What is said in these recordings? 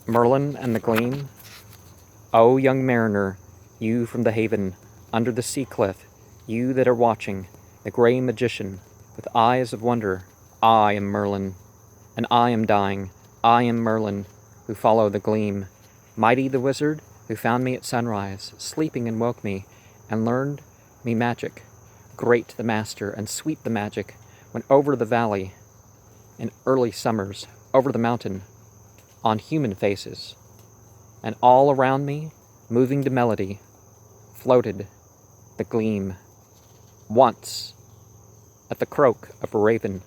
Merlin and the Gleam. O young mariner, you from the haven, under the sea cliff, you that are watching, the grey magician, with eyes of wonder, I am Merlin, and I am dying, I am Merlin, who follow the Gleam. Mighty the wizard, who found me at sunrise, sleeping and woke me, and learned me magic. Great the master, and sweet the magic, when over the valley, in early summers, over the mountain, on human faces, and all around me, moving to melody, floated the Gleam. Once, at the croak of a raven,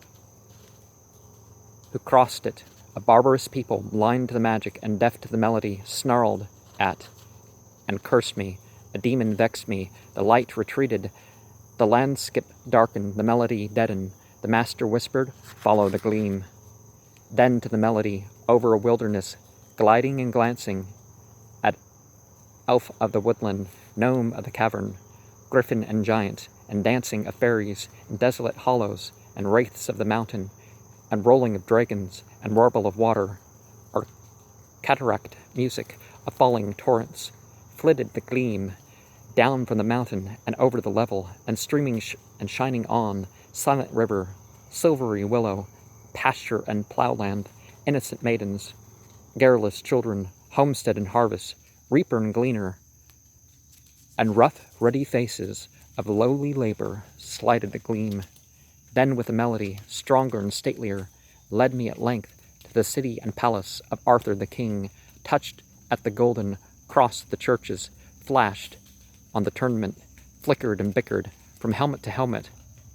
who crossed it, a barbarous people, blind to the magic and deaf to the melody, snarled at and cursed me. A demon vexed me, the light retreated, the landscape darkened, the melody deadened. The master whispered, follow the Gleam. Then to the melody, over a wilderness, gliding and glancing, at elf of the woodland, gnome of the cavern, griffin and giant, and dancing of fairies, in desolate hollows, and wraiths of the mountain, and rolling of dragons, and warble of water, or cataract music of falling torrents, flitted the Gleam, down from the mountain and over the level, and streaming and shining on, silent river, silvery willow, pasture and ploughland, innocent maidens, garrulous children, homestead and harvest, reaper and gleaner, and rough, ruddy faces of lowly labor slided the Gleam. Then with a melody, stronger and statelier, led me at length to the city and palace of Arthur the king, touched at the golden, crossed the churches, flashed on the tournament, flickered and bickered from helmet to helmet,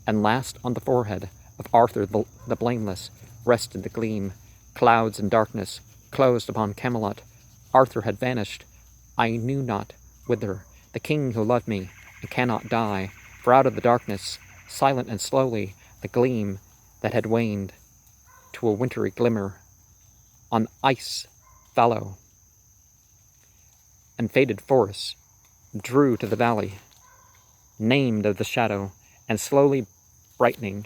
and last on the forehead of Arthur the blameless rested the Gleam. Clouds and darkness closed upon Camelot. Arthur had vanished, I knew not whither. The king who loved me and cannot die, for out of the darkness, silent and slowly, the Gleam that had waned to a wintry glimmer on ice fallow and faded forests drew to the valley, named of the shadow, and slowly brightening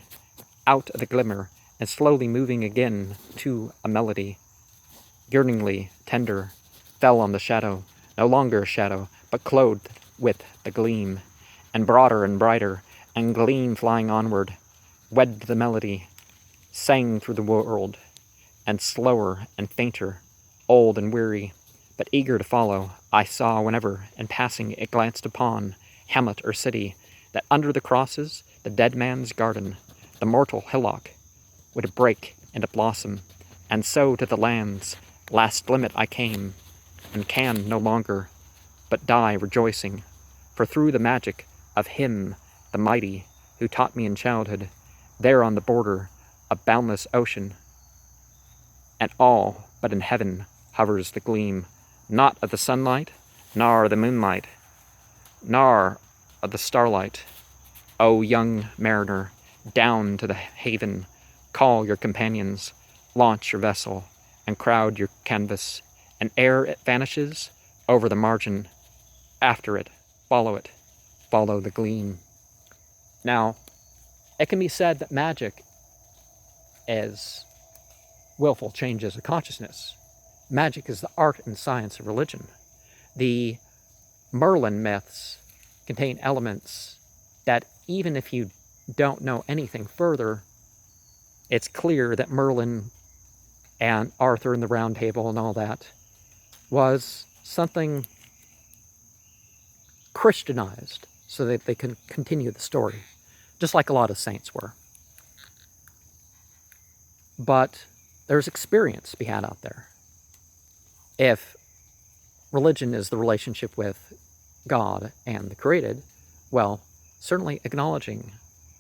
out of the glimmer, and slowly moving again to a melody, yearningly tender, fell on the shadow, no longer a shadow, but clothed with the Gleam, and broader and brighter, and Gleam flying onward, wed to the melody, sang through the world, and slower and fainter, old and weary, but eager to follow, I saw whenever, in passing, it glanced upon hamlet or city, that under the crosses, the dead man's garden, the mortal hillock, would break into blossom, and so to the land's last limit I came, and can no longer but die rejoicing, for through the magic of him, the mighty, who taught me in childhood, there on the border of boundless ocean, and all but in heaven hovers the Gleam, not of the sunlight, nor the moonlight, nor of the starlight. O young mariner, down to the haven, call your companions, launch your vessel, and crowd your canvas, and ere it vanishes over the margin, after it, follow the Gleam. Now, it can be said that magic is willful changes of consciousness. Magic is the art and science of religion. The Merlin myths contain elements that even if you don't know anything further, it's clear that Merlin and Arthur and the Round Table and all that was something Christianized so that they can continue the story, just like a lot of saints were. But there's experience to be had out there. If religion is the relationship with God and the created, well, certainly acknowledging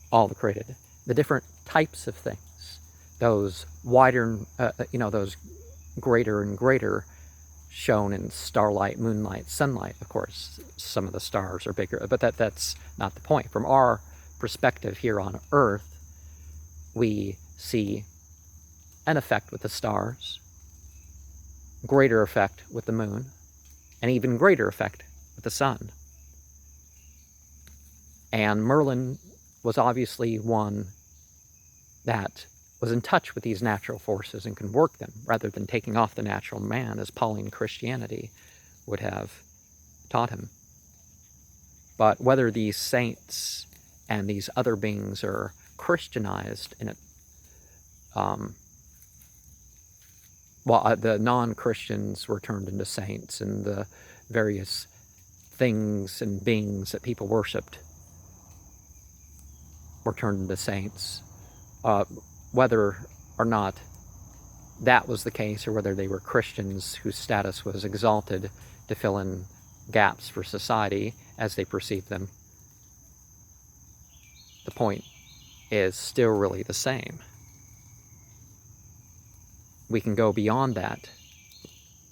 all the created, the different types of things, those wider, those greater and greater, shown in starlight, moonlight, sunlight. Of course, some of the stars are bigger, but that's not the point. From our perspective here on Earth, we see an effect with the stars, greater effect with the moon, and even greater effect with the sun. And Merlin was obviously one that was in touch with these natural forces and can work them, rather than taking off the natural man, as Pauline Christianity would have taught him. But whether these saints and these other beings are Christianized in it, the non-Christians were turned into saints, and the various things and beings that people worshipped were turned into saints. Whether or not that was the case, or whether they were Christians whose status was exalted to fill in gaps for society as they perceived them, the point is still really the same. We can go beyond that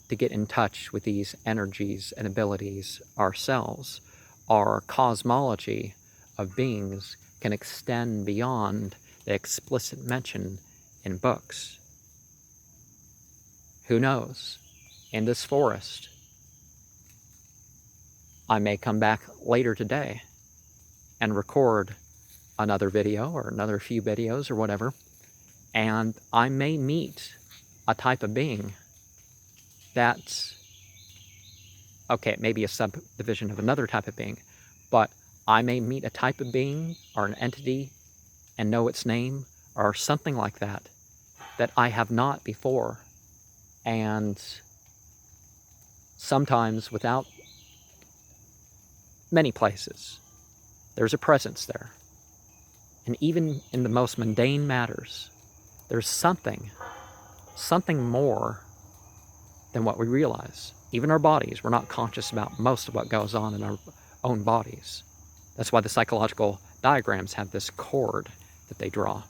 to get in touch with these energies and abilities ourselves. Our cosmology of beings can extend beyond the explicit mention in books. Who knows? In this forest, I may come back later today and record another video or another few videos or whatever, and I may meet a type of being that's, okay, it may be a subdivision of another type of being, but I may meet a type of being or an entity and know its name or something like that I have not before. And sometimes without many places, there's a presence there. And even in the most mundane matters, there's something more than what we realize. Even our bodies, we're not conscious about most of what goes on in our own bodies. That's why the psychological diagrams have this chord that they draw.